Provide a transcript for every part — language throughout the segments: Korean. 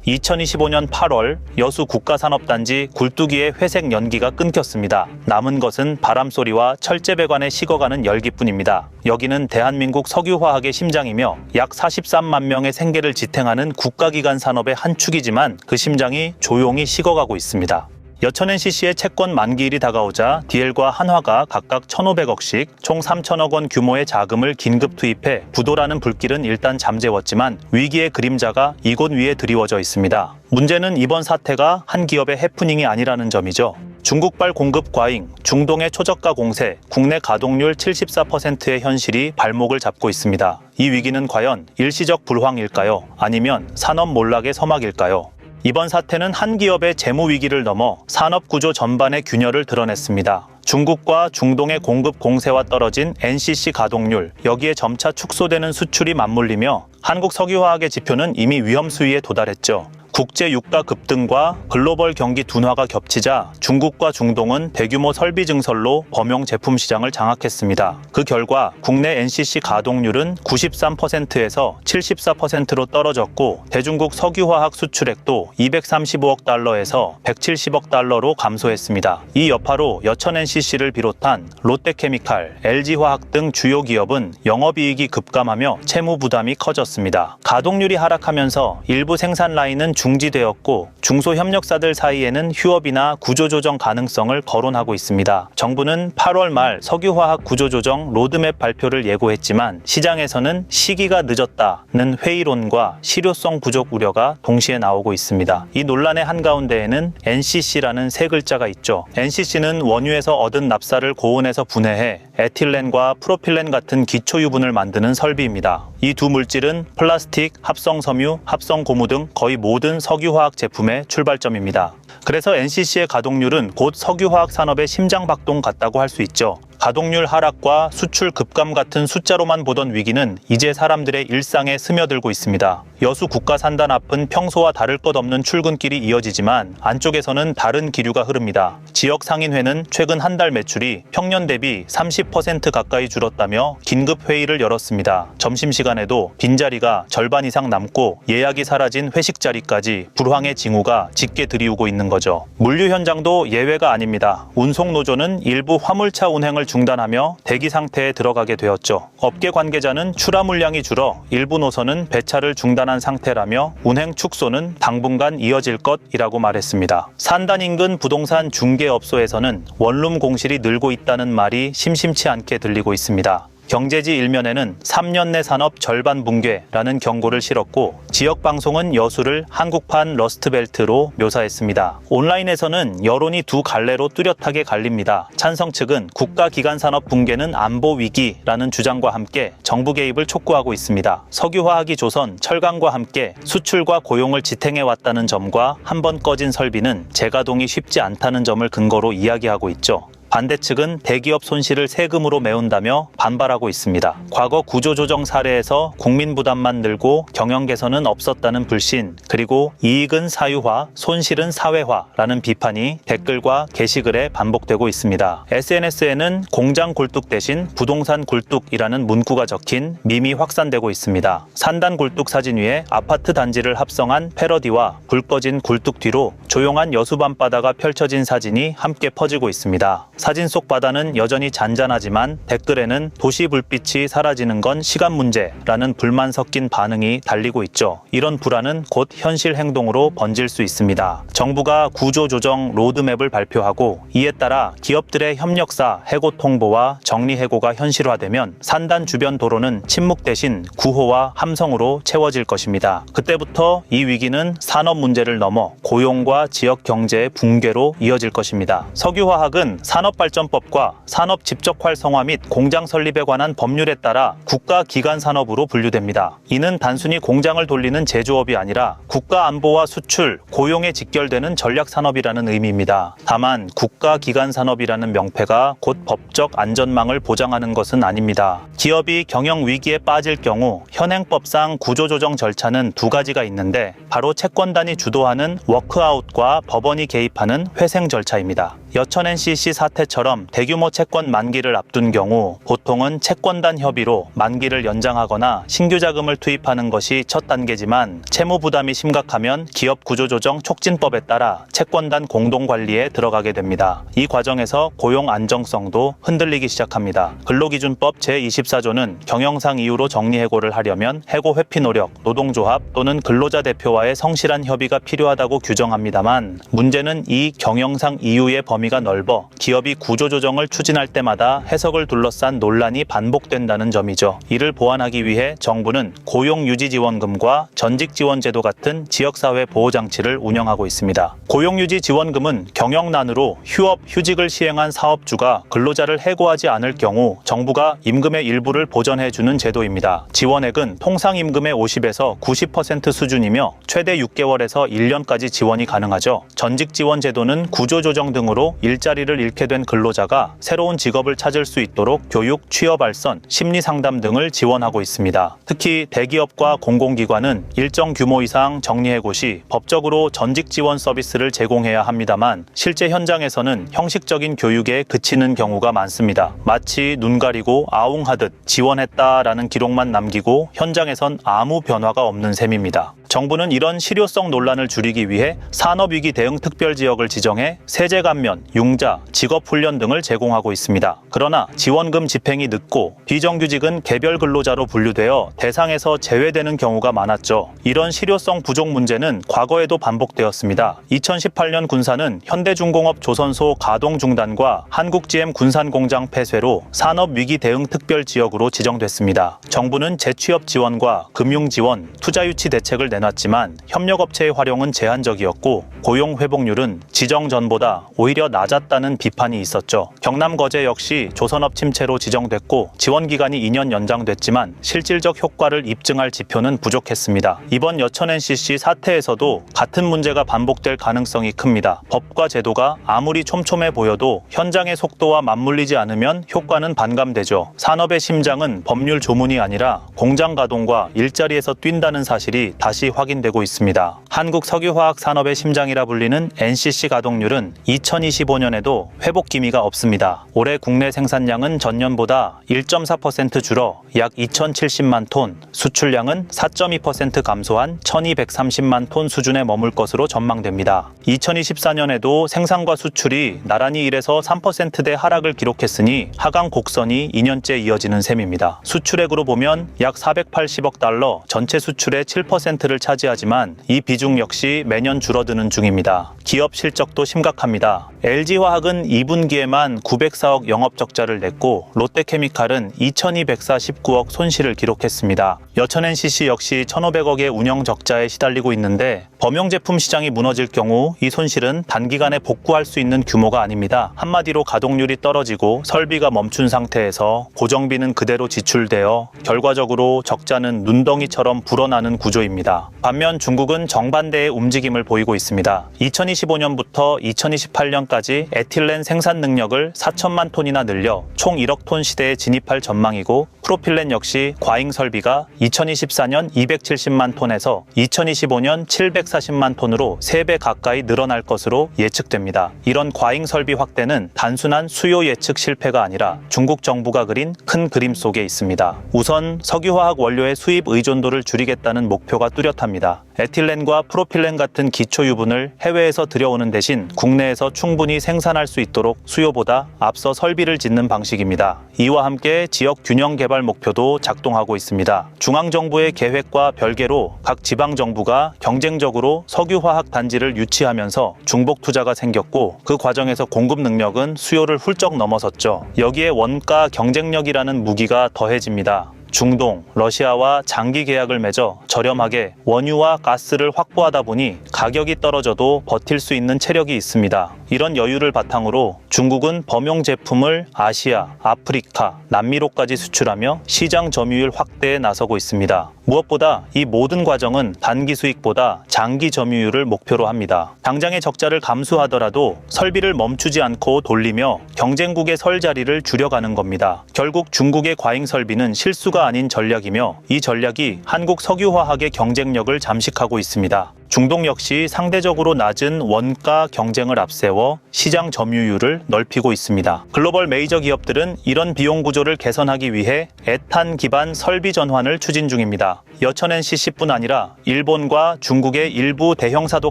2025년 8월 여수 국가산업단지 굴뚝위의 회색 연기가 끊겼습니다. 남은 것은 바람소리와 철제배관에 식어가는 열기뿐입니다. 여기는 대한민국 석유화학의 심장이며 약 43만 명의 생계를 지탱하는 국가기관 산업의 한 축이지만 그 심장이 조용히 식어가고 있습니다. 여천 NCC의 채권 만기일이 다가오자 DL과 한화가 각각 1,500억씩 총 3천억 원 규모의 자금을 긴급 투입해 부도라는 불길은 일단 잠재웠지만 위기의 그림자가 이곳 위에 드리워져 있습니다. 문제는 이번 사태가 한 기업의 해프닝이 아니라는 점이죠. 중국발 공급 과잉, 중동의 초저가 공세, 국내 가동률 74%의 현실이 발목을 잡고 있습니다. 이 위기는 과연 일시적 불황일까요? 아니면 산업 몰락의 서막일까요? 이번 사태는 한 기업의 재무 위기를 넘어 산업 구조 전반의 균열을 드러냈습니다. 중국과 중동의 공급 공세와 떨어진 NCC 가동률, 여기에 점차 축소되는 수출이 맞물리며 한국 석유화학의 지표는 이미 위험 수위에 도달했죠. 국제 유가 급등과 글로벌 경기 둔화가 겹치자 중국과 중동은 대규모 설비 증설로 범용 제품 시장을 장악했습니다. 그 결과 국내 NCC 가동률은 93%에서 74%로 떨어졌고 대중국 석유화학 수출액도 235억 달러에서 170억 달러로 감소했습니다. 이 여파로 여천 NCC를 비롯한 롯데케미칼, LG화학 등 주요 기업은 영업이익이 급감하며 채무 부담이 커졌습니다. 가동률이 하락하면서 일부 생산 라인은 중지되었고 중소협력사들 사이에는 휴업이나 구조조정 가능성을 거론하고 있습니다. 정부는 8월 말 석유화학 구조조정 로드맵 발표를 예고했지만 시장에서는 시기가 늦었다는 회의론과 실효성 부족 우려가 동시에 나오고 있습니다. 이 논란의 한가운데에는 NCC라는 세 글자가 있죠. NCC는 원유에서 얻은 납사를 고온에서 분해해 에틸렌과 프로필렌 같은 기초 유분을 만드는 설비입니다. 이 두 물질은 플라스틱, 합성섬유, 합성고무 등 거의 모든 석유화학 제품의 출발점입니다. 그래서 NCC의 가동률은 곧 석유화학 산업의 심장박동 같다고 할 수 있죠. 가동률 하락과 수출 급감 같은 숫자로만 보던 위기는 이제 사람들의 일상에 스며들고 있습니다. 여수 국가산단 앞은 평소와 다를 것 없는 출근길이 이어지지만 안쪽에서는 다른 기류가 흐릅니다. 지역 상인회는 최근 한 달 매출이 평년 대비 30% 가까이 줄었다며 긴급 회의를 열었습니다. 점심시간에도 빈자리가 절반 이상 남고 예약이 사라진 회식 자리까지 불황의 징후가 짙게 들이우고 있는 거죠. 물류 현장도 예외가 아닙니다. 운송노조는 일부 화물차 운행을 중단하며 대기 상태에 들어가게 되었죠. 업계 관계자는 출하 물량이 줄어 일부 노선은 배차를 중단한 상태라며 운행 축소는 당분간 이어질 것이라고 말했습니다. 산단 인근 부동산 중개업소에서는 원룸 공실이 늘고 있다는 말이 심심치 않게 들리고 있습니다. 경제지 일면에는 3년 내 산업 절반 붕괴라는 경고를 실었고 지역 방송은 여수를 한국판 러스트벨트로 묘사했습니다. 온라인에서는 여론이 두 갈래로 뚜렷하게 갈립니다. 찬성 측은 국가기관 산업 붕괴는 안보 위기라는 주장과 함께 정부 개입을 촉구하고 있습니다. 석유화학이 조선, 철강과 함께 수출과 고용을 지탱해왔다는 점과 한 번 꺼진 설비는 재가동이 쉽지 않다는 점을 근거로 이야기하고 있죠. 반대 측은 대기업 손실을 세금으로 메운다며 반발하고 있습니다. 과거 구조조정 사례에서 국민 부담만 늘고 경영 개선은 없었다는 불신, 그리고 이익은 사유화, 손실은 사회화라는 비판이 댓글과 게시글에 반복되고 있습니다. SNS에는 공장 굴뚝 대신 부동산 굴뚝이라는 문구가 적힌 밈이 확산되고 있습니다. 산단 굴뚝 사진 위에 아파트 단지를 합성한 패러디와 불 꺼진 굴뚝 뒤로 조용한 여수 밤바다가 펼쳐진 사진이 함께 퍼지고 있습니다. 사진 속 바다는 여전히 잔잔하지만 댓글에는 도시 불빛이 사라지는 건 시간 문제라는 불만 섞인 반응이 달리고 있죠. 이런 불안은 곧 현실 행동으로 번질 수 있습니다. 정부가 구조조정 로드맵을 발표하고 이에 따라 기업들의 협력사 해고 통보와 정리해고가 현실화되면 산단 주변 도로는 침묵 대신 구호와 함성으로 채워질 것입니다. 그때부터 이 위기는 산업 문제를 넘어 고용과 지역 경제의 붕괴로 이어질 것입니다. 석유화학은 산업발전법과 산업 집적 활성화 및 공장 설립에 관한 법률에 따라 국가기관 산업으로 분류됩니다. 이는 단순히 공장을 돌리는 제조업이 아니라 국가 안보와 수출, 고용에 직결되는 전략 산업이라는 의미입니다. 다만 국가기관 산업이라는 명패가 곧 법적 안전망을 보장하는 것은 아닙니다. 기업이 경영 위기에 빠질 경우 현행법상 구조조정 절차는 두 가지가 있는데 바로 채권단이 주도하는 워크아웃과 법원이 개입하는 회생 절차입니다. 여천 NCC 사태처럼 대규모 채권 만기를 앞둔 경우 보통은 채권단 협의로 만기를 연장하거나 신규 자금을 투입하는 것이 첫 단계지만 채무 부담이 심각하면 기업 구조조정 촉진법에 따라 채권단 공동관리에 들어가게 됩니다. 이 과정에서 고용 안정성도 흔들리기 시작합니다. 근로기준법 제24조는 경영상 이유로 정리해고를 하려면 해고 회피 노력, 노동조합 또는 근로자 대표와의 성실한 협의가 필요하다고 규정합니다만 문제는 이 경영상 이유의 범위가 넓어 기업이 구조조정을 추진할 때마다 해석을 둘러싼 논란이 반복된다는 점이죠. 이를 보완하기 위해 정부는 고용유지지원금과 전직지원제도 같은 지역사회 보호장치를 운영하고 있습니다. 고용유지지원금은 경영난으로 휴업, 휴직을 시행한 사업주가 근로자를 해고하지 않을 경우 정부가 임금의 일부를 보전해주는 제도입니다. 지원액은 통상 임금의 50에서 90% 수준이며 최대 6개월에서 1년까지 지원이 가능하죠. 전직지원 제도는 구조조정 등으로 일자리를 잃게 된 근로자가 새로운 직업을 찾을 수 있도록 교육, 취업 알선, 심리상담 등을 지원하고 있습니다. 특히 대기업과 공공기관은 일정 규모 이상 정리해고 시 법적으로 전직지원 서비스를 제공해야 합니다만 실제 현장에서는 형식적인 교육에 그치는 경우가 많습니다. 마치 눈 가리고 아웅하듯 지원했다라는 기록만 남기고 현장에선 아무 변화가 없는 셈입니다. 정부는 이런 실효성 논란을 줄이기 위해 산업위기 대응 특별지역을 지정해 세제 감면, 융자, 직업훈련 등을 제공하고 있습니다. 그러나 지원금 집행이 늦고 비정규직은 개별 근로자로 분류되어 대상에서 제외되는 경우가 많았죠. 이런 실효성 부족 문제는 과거에도 반복되었습니다. 2018년 군사는 현대중공업 조선소 가동 중단과 한국GM 군산공장 폐쇄로 산업위기 대응 특별지역으로 지정됐습니다. 정부는 재취업 지원과 금융지원, 투자유치 대책을 내놨지만 협력업체의 활용은 제한적이었고 고용 회복률은 지정 전보다 오히려 낮았다는 비판이 있었죠. 경남거제 역시 조선업 침체로 지정됐고 지원 기간이 2년 연장됐지만 실질적 효과를 입증할 지표는 부족했습니다. 이번 여천 NCC 사태에서도 같은 문제가 반복될 가능성이 큽니다. 법과 제도가 아무리 촘촘해 보여도 현장의 속도와 맞물리지 않으면 효과는 반감되죠. 산업의 심장은 법률 조문이 아니라 공장 가동과 일자리에서 뛴다는 사실이 다시 확인되고 있습니다. 한국 석유화학 산업의 심장이라 불리는 NCC 가동률은 2025년에도 회복 기미가 없습니다. 올해 국내 생산량은 전년보다 1.4% 줄어 약 2,070만 톤, 수출량은 4.2% 감소한 1,230만 톤 수준에 머물 것으로 전망됩니다. 2024년에도 생산과 수출이 나란히 1에서 3%대 하락을 기록했으니 하강 곡선이 2년째 이어지는 셈입니다. 수출액으로 보면 약 480억 달러, 전체 수출의 7%를 차지하지만 이 비중 역시 매년 줄어드는 중입니다. 기업 실적도 심각합니다. LG화학은 2분기에만 904억 영업적자를 냈고 롯데케미칼은 2,249억 손실을 기록했습니다. 여천 NCC 역시 1,500억의 운영 적자에 시달리고 있는데 범용제품 시장이 무너질 경우 이 손실은 단기간에 복구할 수 있는 규모가 아닙니다. 한마디로 가동률이 떨어지고 설비가 멈춘 상태에서 고정비는 그대로 지출되어 결과적으로 적자는 눈덩이처럼 불어나는 구조입니다. 반면 중국은 정반대의 움직임을 보이고 있습니다. 2025년부터 2028년까지 에틸렌 생산 능력을 4천만 톤이나 늘려 총 1억 톤 시대에 진입할 전망이고 프로필렌 역시 과잉 설비가 2024년 270만 톤에서 2025년 740만 톤으로 3배 가까이 늘어날 것으로 예측됩니다. 이런 과잉 설비 확대는 단순한 수요 예측 실패가 아니라 중국 정부가 그린 큰 그림 속에 있습니다. 우선 석유화학 원료의 수입 의존도를 줄이겠다는 목표가 뚜렷합니다. 에틸렌과 프로필렌 같은 기초 유분을 해외에서 들여오는 대신 국내에서 충분히 생산할 수 있도록 수요보다 앞서 설비를 짓는 방식입니다. 이와 함께 지역 균형 개발 목표도 작동하고 있습니다. 중앙정부의 계획과 별개로 각 지방정부가 경쟁적으로 석유화학 단지를 유치하면서 중복 투자가 생겼고 그 과정에서 공급 능력은 수요를 훌쩍 넘어섰죠. 여기에 원가 경쟁력이라는 무기가 더해집니다. 중동, 러시아와 장기 계약을 맺어 저렴하게 원유와 가스를 확보하다 보니 가격이 떨어져도 버틸 수 있는 체력이 있습니다. 이런 여유를 바탕으로 중국은 범용 제품을 아시아, 아프리카, 남미로까지 수출하며 시장 점유율 확대에 나서고 있습니다. 무엇보다 이 모든 과정은 단기 수익보다 장기 점유율을 목표로 합니다. 당장의 적자를 감수하더라도 설비를 멈추지 않고 돌리며 경쟁국의 설 자리를 줄여가는 겁니다. 결국 중국의 과잉 설비는 실수가 아닌 전략이며 이 전략이 한국 석유화학의 경쟁력을 잠식하고 있습니다. 중동 역시 상대적으로 낮은 원가 경쟁을 앞세워 시장 점유율을 넓히고 있습니다. 글로벌 메이저 기업들은 이런 비용 구조를 개선하기 위해 에탄 기반 설비 전환을 추진 중입니다. 여천 NCC뿐 아니라 일본과 중국의 일부 대형사도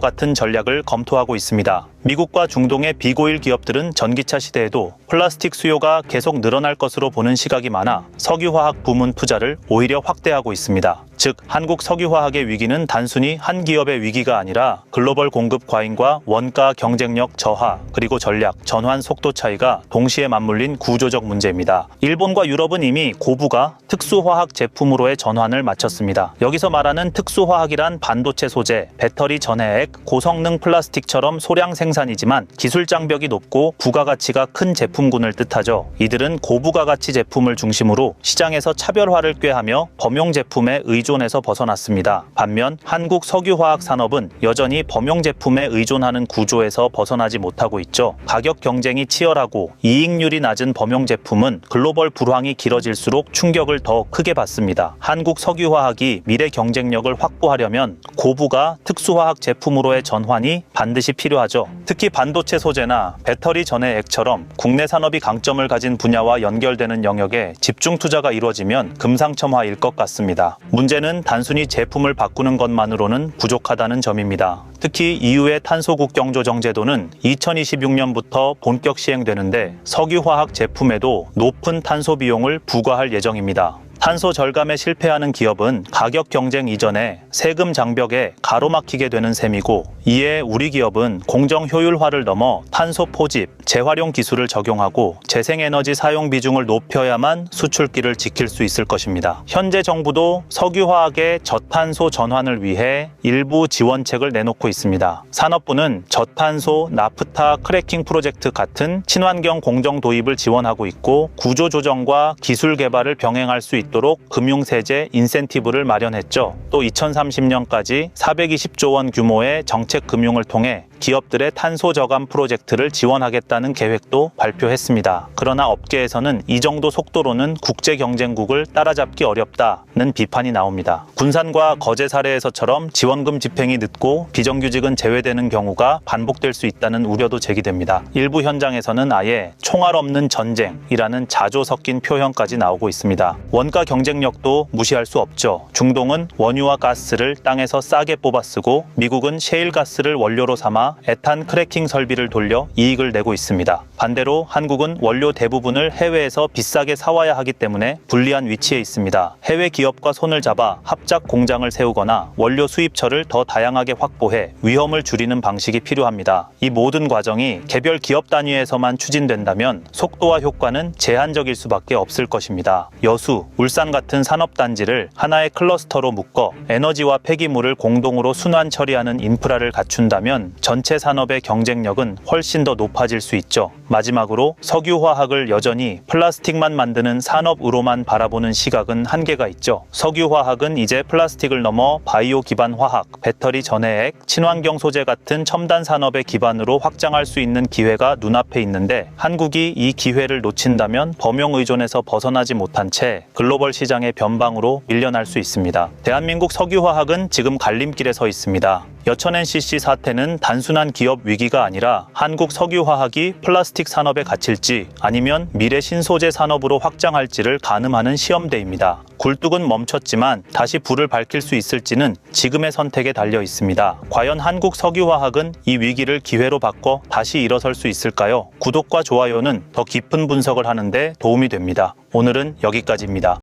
같은 전략을 검토하고 있습니다. 미국과 중동의 비고일 기업들은 전기차 시대에도 플라스틱 수요가 계속 늘어날 것으로 보는 시각이 많아 석유화학 부문 투자를 오히려 확대하고 있습니다. 즉, 한국 석유화학의 위기는 단순히 한 기업의 위기가 아니라 글로벌 공급 과잉과 원가 경쟁력 저하, 그리고 전략, 전환 속도 차이가 동시에 맞물린 구조적 문제입니다. 일본과 유럽은 이미 고부가 특수화학 제품으로의 전환을 마쳤습니다. 여기서 말하는 특수화학이란 반도체 소재, 배터리 전해액, 고성능 플라스틱처럼 소량 생산이지만 기술 장벽이 높고 부가가치가 큰 제품군을 뜻하죠. 이들은 고부가가치 제품을 중심으로 시장에서 차별화를 꾀하며 범용 제품에 의존해서 벗어났습니다. 반면 한국 석유화학 산업은 여전히 범용 제품에 의존하는 구조에서 벗어나지 못하고 있죠. 가격 경쟁이 치열하고 이익률이 낮은 범용 제품은 글로벌 불황이 길어질수록 충격을 더 크게 받습니다. 한국 석유화학이 미래 경쟁력을 확보하려면 고부가 특수화학 제품으로의 전환이 반드시 필요하죠. 특히 반도체 소재나 배터리 전해액처럼 국내 산업이 강점을 가진 분야와 연결되는 영역에 집중 투자가 이루어지면 금상첨화일 것 같습니다. 문제는 단순히 제품을 바꾸는 것만으로는 부족하다는 점입니다. 특히 EU의 탄소 국경조정 제도는 2026년부터 본격 시행되는데 석유화학 제품에도 높은 탄소 비용을 부과할 예정입니다. 탄소 절감에 실패하는 기업은 가격 경쟁 이전에 세금 장벽에 가로막히게 되는 셈이고, 이에 우리 기업은 공정 효율화를 넘어 탄소 포집, 재활용 기술을 적용하고 재생에너지 사용 비중을 높여야만 수출길을 지킬 수 있을 것입니다. 현재 정부도 석유화학의 저탄소 전환을 위해 일부 지원책을 내놓고 있습니다. 산업부는 저탄소 나프타 크래킹 프로젝트 같은 친환경 공정 도입을 지원하고 있고, 구조조정과 기술 개발을 병행할 수 있도록 금융세제 인센티브를 마련했죠. 또 2030년까지 420조 원 규모의 정책 금융을 통해 기업들의 탄소 저감 프로젝트를 지원하겠다는 계획도 발표했습니다. 그러나 업계에서는 이 정도 속도로는 국제 경쟁국을 따라잡기 어렵다는 비판이 나옵니다. 군산과 거제 사례에서처럼 지원금 집행이 늦고 비정규직은 제외되는 경우가 반복될 수 있다는 우려도 제기됩니다. 일부 현장에서는 아예 총알 없는 전쟁이라는 자조 섞인 표현까지 나오고 있습니다. 원가 경쟁력도 무시할 수 없죠. 중동은 원유와 가스를 땅에서 싸게 뽑아 쓰고 미국은 셰일가스를 원료로 삼아 에탄 크래킹 설비를 돌려 이익을 내고 있습니다. 반대로 한국은 원료 대부분을 해외에서 비싸게 사와야 하기 때문에 불리한 위치에 있습니다. 해외 기업과 손을 잡아 합작 공장을 세우거나 원료 수입처를 더 다양하게 확보해 위험을 줄이는 방식이 필요합니다. 이 모든 과정이 개별 기업 단위에서만 추진된다면 속도와 효과는 제한적일 수밖에 없을 것입니다. 여수, 울산 같은 산업단지를 하나의 클러스터로 묶어 에너지와 폐기물을 공동으로 순환 처리하는 인프라를 갖춘다면 전체 산업의 경쟁력은 훨씬 더 높아질 수 있죠. 마지막으로 석유화학을 여전히 플라스틱만 만드는 산업으로만 바라보는 시각은 한계가 있죠. 석유화학은 이제 플라스틱을 넘어 바이오 기반 화학, 배터리 전해액, 친환경 소재 같은 첨단 산업의 기반으로 확장할 수 있는 기회가 눈앞에 있는데, 한국이 이 기회를 놓친다면 범용 의존에서 벗어나지 못한 채 글로벌 시장의 변방으로 밀려날 수 있습니다. 대한민국 석유화학은 지금 갈림길에 서 있습니다. 여천 NCC 사태는 단순한 기업 위기가 아니라 한국 석유화학이 플라스틱 산업에 갇힐지 아니면 미래 신소재 산업으로 확장할지를 가늠하는 시험대입니다. 굴뚝은 멈췄지만 다시 불을 밝힐 수 있을지는 지금의 선택에 달려 있습니다. 과연 한국 석유화학은 이 위기를 기회로 바꿔 다시 일어설 수 있을까요? 구독과 좋아요는 더 깊은 분석을 하는데 도움이 됩니다. 오늘은 여기까지입니다.